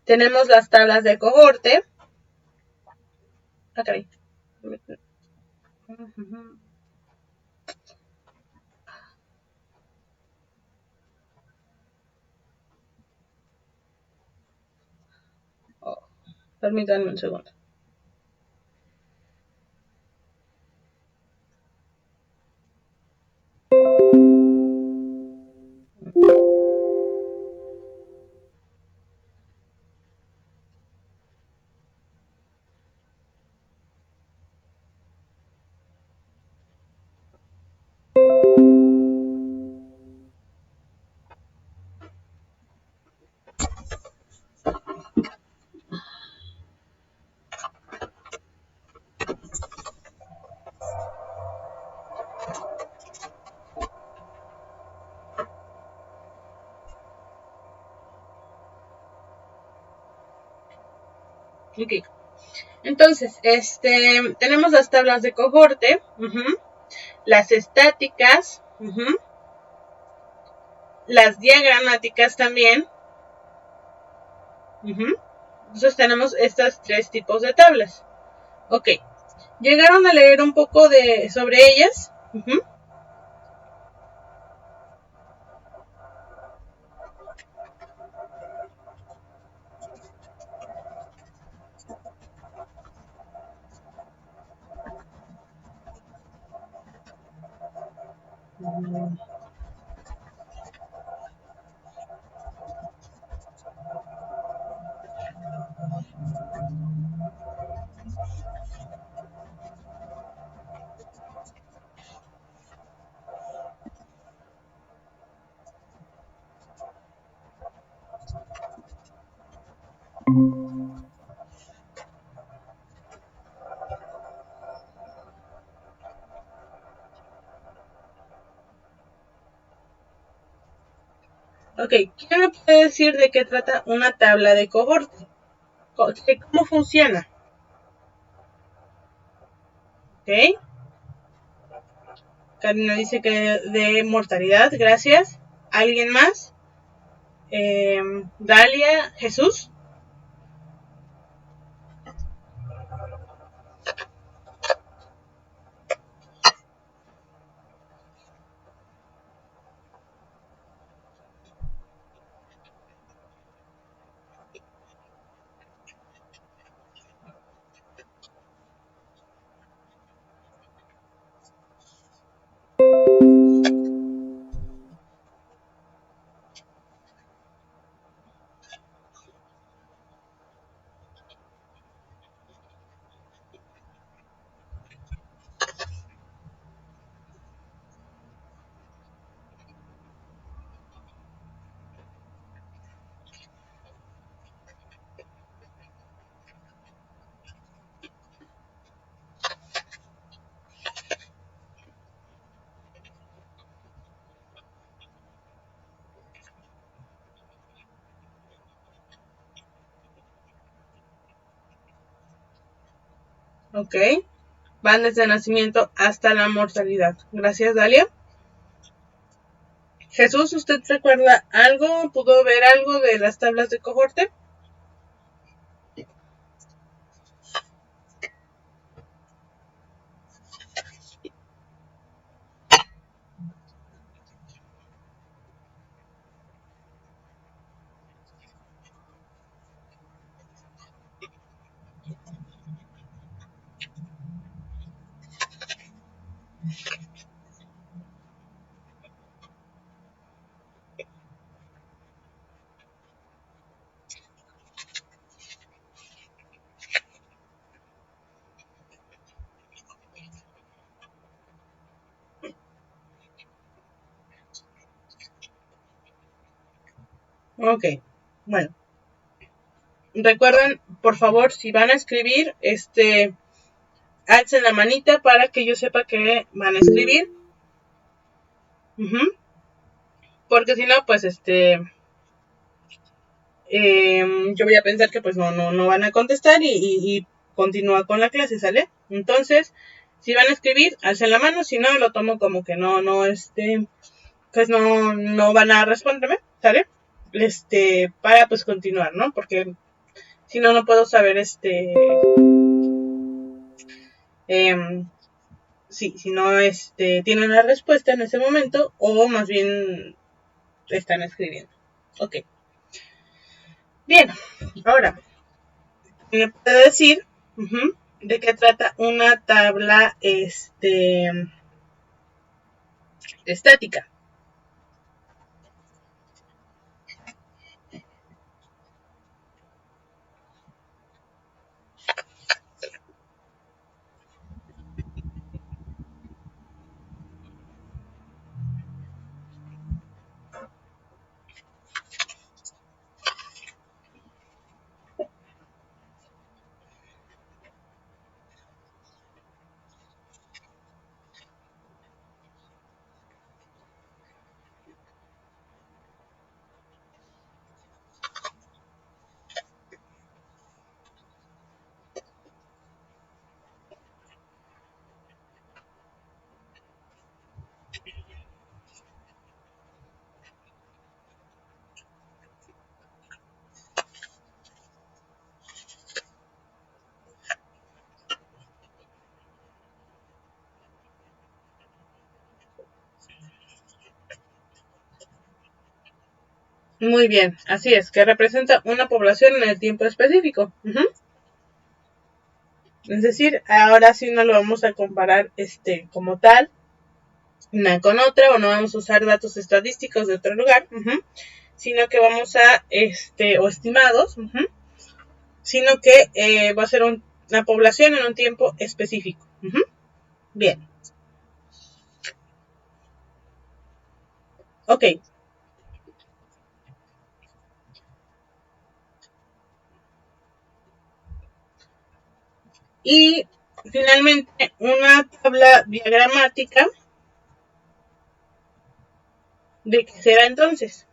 Tenemos las tablas de cohorte. Ah, caray. Oh, permítanme un segundo. Ok. Entonces, tenemos las tablas de cohorte, las estáticas, las diagramáticas también. Entonces tenemos estos 3 tipos de tablas. Ok. ¿Llegaron a leer un poco sobre ellas? Ok, ¿quién me puede decir de qué trata una tabla de cohorte? ¿Cómo funciona? Ok. Karina dice que de mortalidad, gracias. ¿Alguien más? Dalia, Jesús. Ok. Van desde el nacimiento hasta la mortalidad. Gracias, Dalia. Jesús, ¿usted recuerda algo? ¿Pudo ver algo de las tablas de cohorte? Ok, bueno. Recuerden, por favor, si van a escribir, alcen la manita para que yo sepa que van a escribir. Porque si no, pues yo voy a pensar que pues no van a contestar y continúa con la clase, ¿sale? Entonces, si van a escribir, alcen la mano, si no, lo tomo como que pues no van a responderme, ¿sale? Para pues continuar, ¿no? Porque si no, no puedo saber, si no, tienen la respuesta en ese momento o más bien están escribiendo. Ok. Bien, ahora, ¿me puede decir de qué trata una tabla estática? Muy bien, así es, que representa una población en el tiempo específico. Es decir, ahora sí no lo vamos a comparar como tal, una con otra, o no vamos a usar datos estadísticos de otro lugar, sino que vamos a, o estimados, sino que va a ser una población en un tiempo específico. Bien. Ok. Y finalmente una tabla diagramática, ¿de qué será entonces?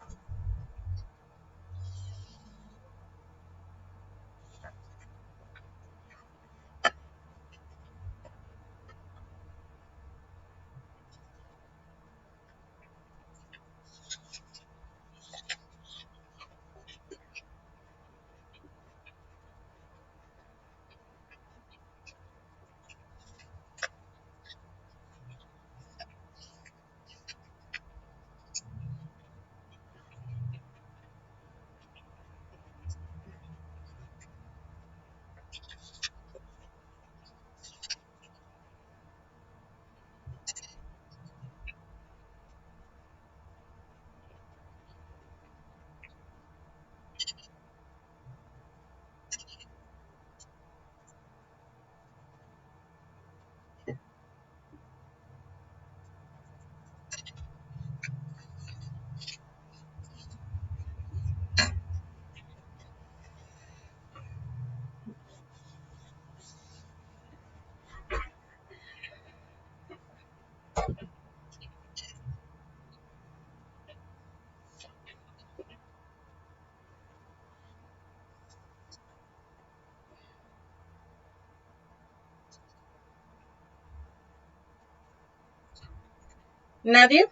¿Nadie?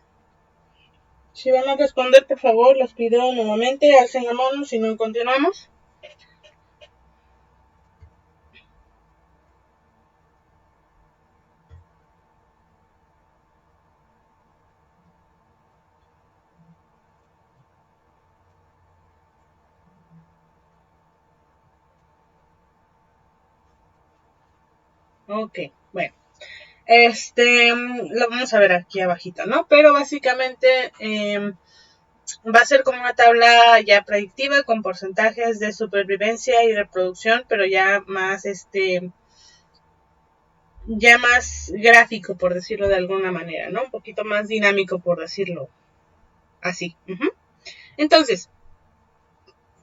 Si van a responder, por favor, los pido nuevamente, alcen la mano, si no continuamos. Ok, bueno. Lo vamos a ver aquí abajito, ¿no? Pero básicamente va a ser como una tabla ya predictiva con porcentajes de supervivencia y reproducción, pero ya más ya más gráfico, por decirlo de alguna manera, ¿no? Un poquito más dinámico, por decirlo así. Entonces,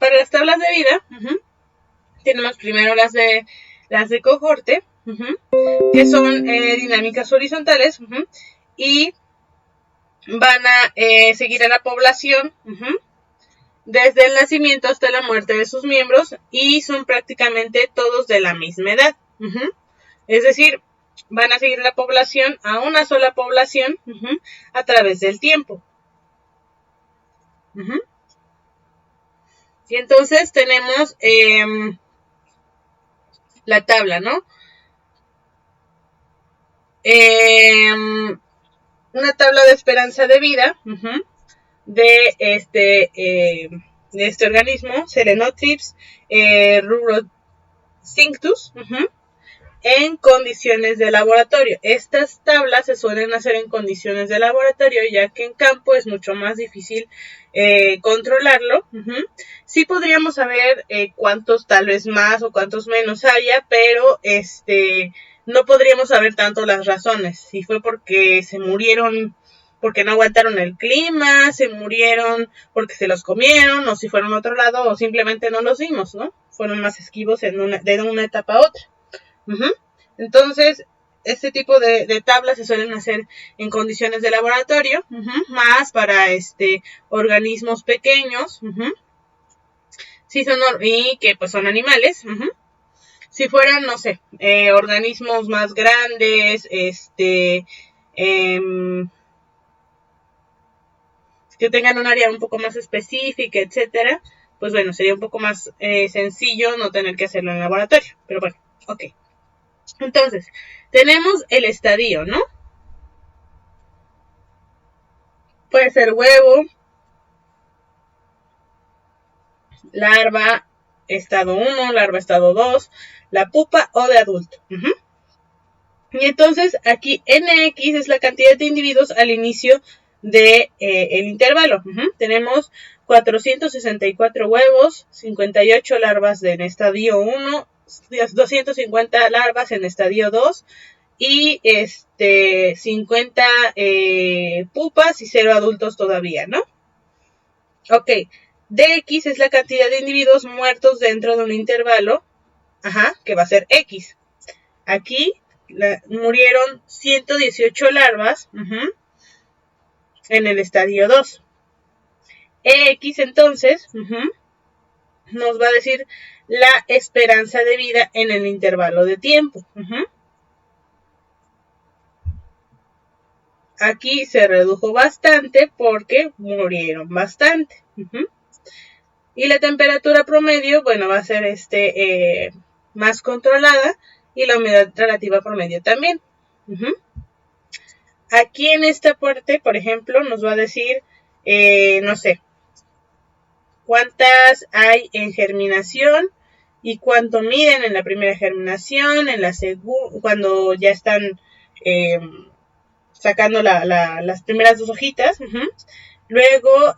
para las tablas de vida, tenemos primero las de cohorte, que son dinámicas horizontales, y van a seguir a la población desde el nacimiento hasta la muerte de sus miembros, y son prácticamente todos de la misma edad. Es decir, van a seguir la población, a una sola población, a través del tiempo. Y entonces tenemos la tabla, ¿no? Una tabla de esperanza de vida de este organismo, Selenothrips rurocinctus, en condiciones de laboratorio. Estas tablas se suelen hacer en condiciones de laboratorio, ya que en campo es mucho más difícil controlarlo. Sí podríamos saber cuántos tal vez más o cuántos menos haya, pero no podríamos saber tanto las razones. Si fue porque se murieron porque no aguantaron el clima, se murieron porque se los comieron, o si fueron a otro lado, o simplemente no los vimos, ¿no? Fueron más esquivos de una etapa a otra. Entonces, este tipo de tablas se suelen hacer en condiciones de laboratorio, más para organismos pequeños, sí son, y que pues son animales. Si fueran, no sé, organismos más grandes, que tengan un área un poco más específica, etcétera, pues bueno, sería un poco más sencillo no tener que hacerlo en el laboratorio. Pero bueno, ok. Entonces, tenemos el estadio, ¿no? Puede ser huevo, larva, estado 1, larva, estado 2, la pupa o de adulto. Y entonces, aquí NX es la cantidad de individuos al inicio de el intervalo. Tenemos 464 huevos, 58 larvas en estadio 1, 250 larvas en estadio 2 y 50 pupas y 0 adultos todavía, ¿no? Ok, DX es la cantidad de individuos muertos dentro de un intervalo, que va a ser X. Aquí murieron 118 larvas en el estadio 2. EX entonces nos va a decir la esperanza de vida en el intervalo de tiempo. Aquí se redujo bastante porque murieron bastante. Y la temperatura promedio, bueno, va a ser más controlada, y la humedad relativa promedio también. Aquí en esta parte, por ejemplo, nos va a decir, no sé, cuántas hay en germinación y cuánto miden en la primera germinación, en la segunda, cuando ya están sacando las primeras 2 hojitas. Luego,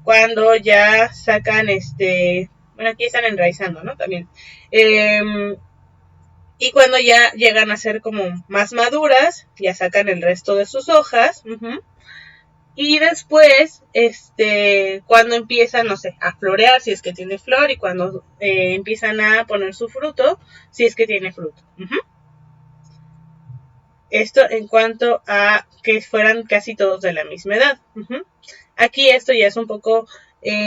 cuando ya sacan bueno, aquí están enraizando, ¿no? También. Y cuando ya llegan a ser como más maduras, ya sacan el resto de sus hojas. Y después, cuando empiezan, no sé, a florear, si es que tiene flor, y cuando empiezan a poner su fruto, si es que tiene fruto. Esto en cuanto a que fueran casi todos de la misma edad. Aquí esto ya es un poco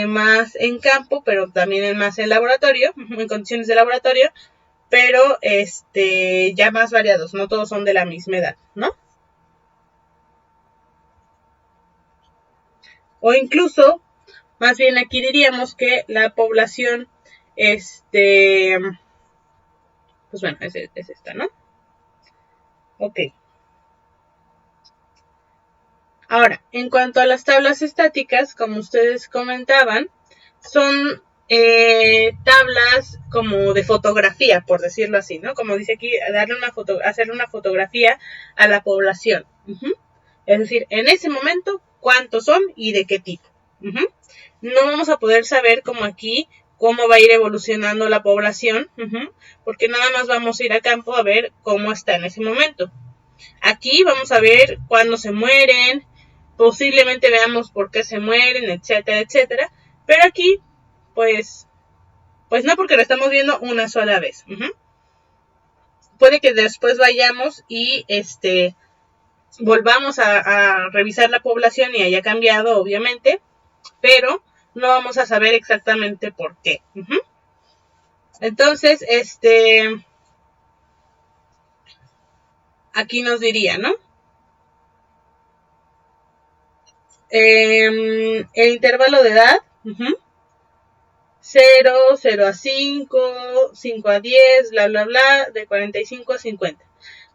más en campo, pero también más en laboratorio, en condiciones de laboratorio, pero ya más variados, no todos son de la misma edad, ¿no? O incluso, más bien aquí diríamos que la población, pues bueno, es esta, ¿no? Ok. Ahora, en cuanto a las tablas estáticas, como ustedes comentaban, son tablas como de fotografía, por decirlo así, ¿no? Como dice aquí, hacerle una fotografía a la población. Es decir, en ese momento, cuántos son y de qué tipo. No vamos a poder saber como aquí cómo va a ir evolucionando la población, porque nada más vamos a ir a campo a ver cómo está en ese momento. Aquí vamos a ver cuándo se mueren, posiblemente veamos por qué se mueren, etcétera, etcétera. Pero aquí pues no, porque lo estamos viendo una sola vez. Puede que después vayamos y volvamos a revisar la población y haya cambiado, obviamente, pero no vamos a saber exactamente por qué. Entonces, aquí nos diría, ¿no? El intervalo de edad, 0, 0 a 5, 5 a 10, bla, bla, bla, de 45 a 50.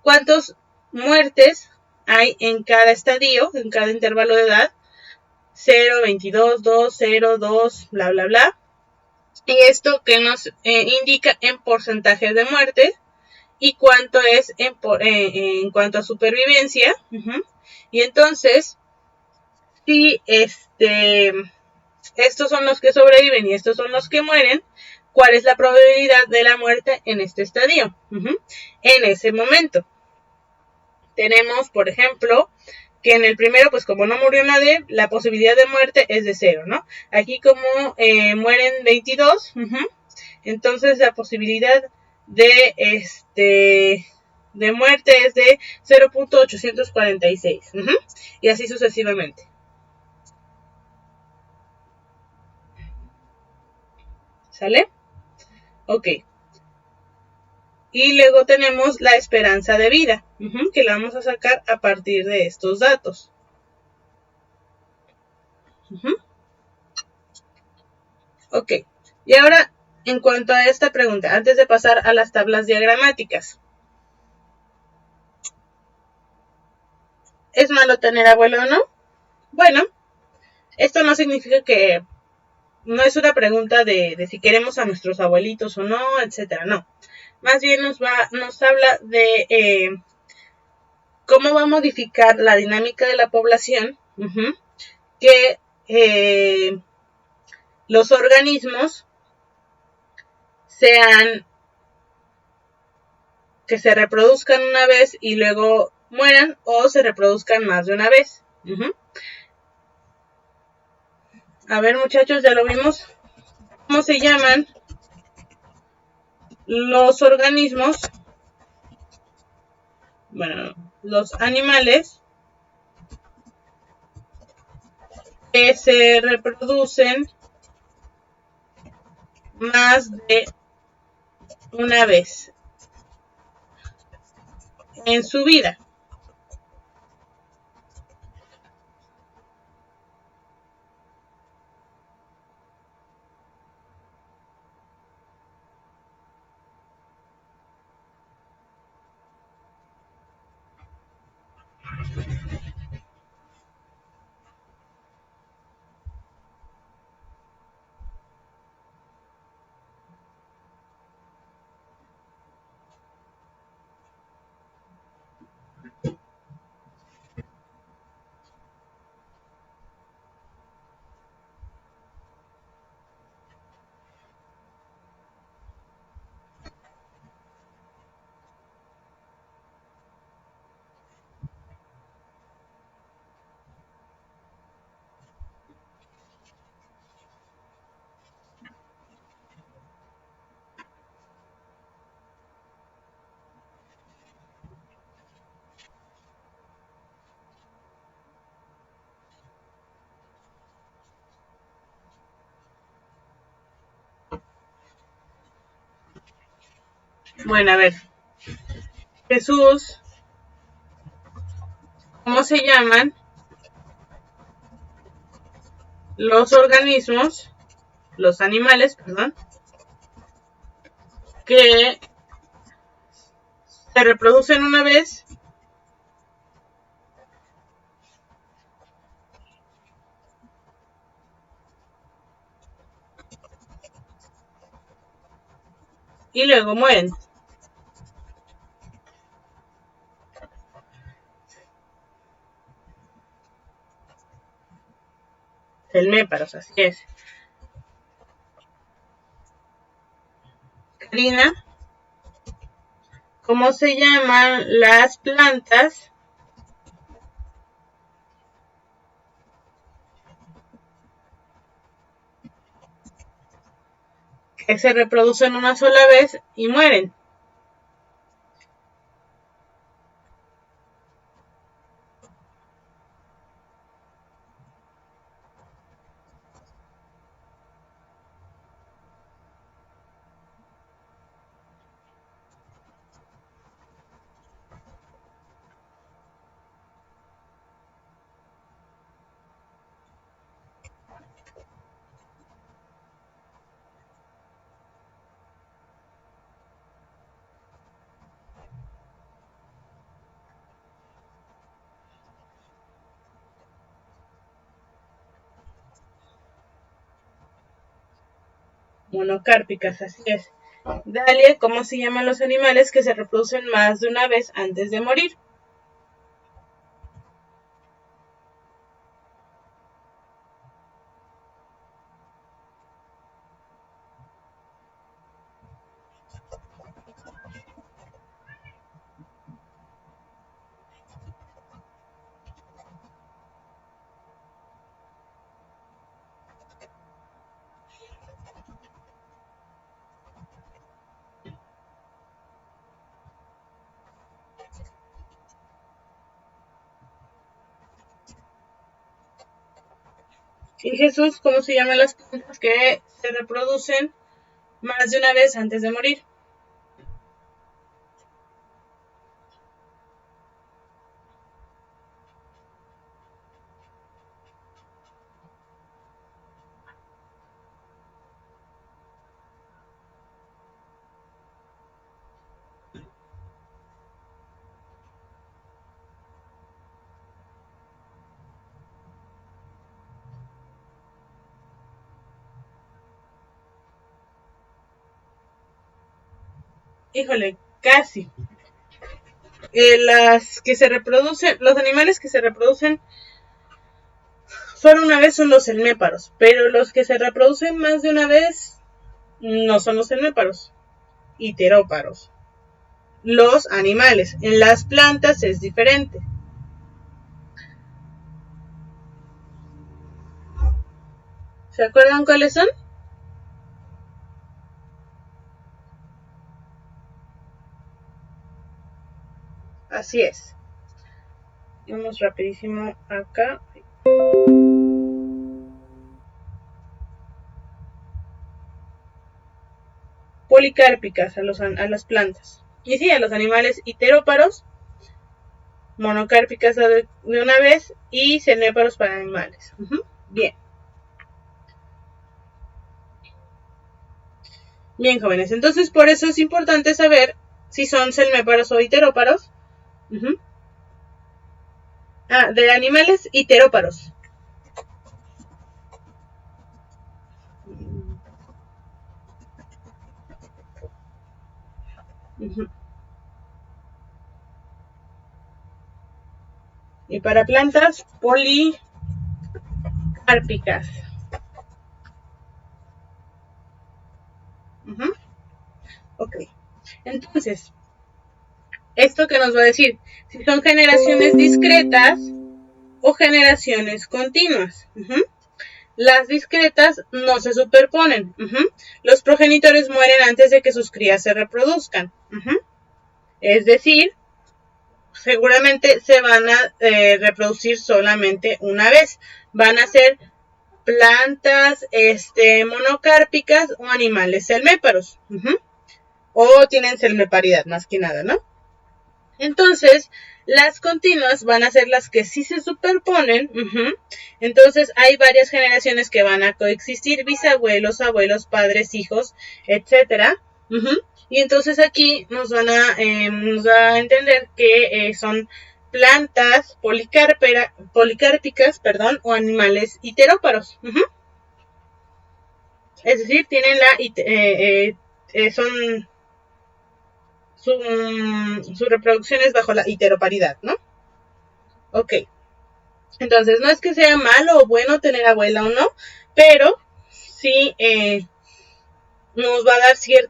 ¿Cuántas muertes hay en cada estadio, en cada intervalo de edad? 0, 22, 2, 0, 2, bla, bla, bla. Y esto que nos indica en porcentaje de muerte y cuánto es en cuanto a supervivencia. Y entonces, si estos son los que sobreviven y estos son los que mueren, ¿cuál es la probabilidad de la muerte en este estadio? En ese momento. Tenemos, por ejemplo, que en el primero, pues como no murió nadie, la posibilidad de muerte es de 0, ¿no? Aquí como mueren 22, entonces la posibilidad de muerte es de 0.846, y así sucesivamente. ¿Sale? Ok. Y luego tenemos la esperanza de vida, que la vamos a sacar a partir de estos datos. Ok. Y ahora, en cuanto a esta pregunta, antes de pasar a las tablas diagramáticas. ¿Es malo tener abuelo o no? Bueno, esto no significa que no es una pregunta de si queremos a nuestros abuelitos o no, etcétera, no. Más bien nos habla de cómo va a modificar la dinámica de la población, que los organismos que se reproduzcan una vez y luego mueran, o se reproduzcan más de una vez. A ver, muchachos, ya lo vimos. ¿Cómo se llaman los organismos? Bueno, los animales que se reproducen más de una vez en su vida. Bueno, a ver. Jesús, ¿cómo se llaman los organismos, los animales, perdón, que se reproducen una vez y luego mueren? Celméparos, así es. Karina, ¿cómo se llaman las plantas que se reproducen una sola vez y mueren. Monocárpicas, así es. Dalia, ¿cómo se llaman los animales que se reproducen más de una vez antes de morir? Y Jesús, ¿cómo se llaman las plantas que se reproducen más de una vez antes de morir? Híjole, casi. Los animales que se reproducen solo una vez son los helméparos, pero los que se reproducen más de una vez no son los helméparos, iteróparos. Los animales, en las plantas es diferente. ¿Se acuerdan cuáles son? Así es. Vamos rapidísimo acá. Policárpicas a las plantas. Y sí, a los animales iteróparos, monocárpicas de una vez y cenéparos para animales. Bien. Bien, jóvenes. Entonces, por eso es importante saber si son celméparos o iteróparos. De animales iteróparos. Y para plantas, policárpicas. Ok. Entonces, ¿esto qué nos va a decir? Si son generaciones discretas o generaciones continuas. Las discretas no se superponen. Los progenitores mueren antes de que sus crías se reproduzcan. Es decir, seguramente se van a reproducir solamente una vez. Van a ser plantas monocárpicas o animales celméparos. O tienen celmeparidad, más que nada, ¿no? Entonces, las continuas van a ser las que sí se superponen. Entonces, hay varias generaciones que van a coexistir, bisabuelos, abuelos, padres, hijos, etc. Y entonces aquí nos va a entender que son plantas policárpicas, o animales iteróparos. Es decir, tienen su reproducción es bajo la iteroparidad, ¿no? Ok. Entonces, no es que sea malo o bueno tener abuela o no, pero sí nos va a dar cierta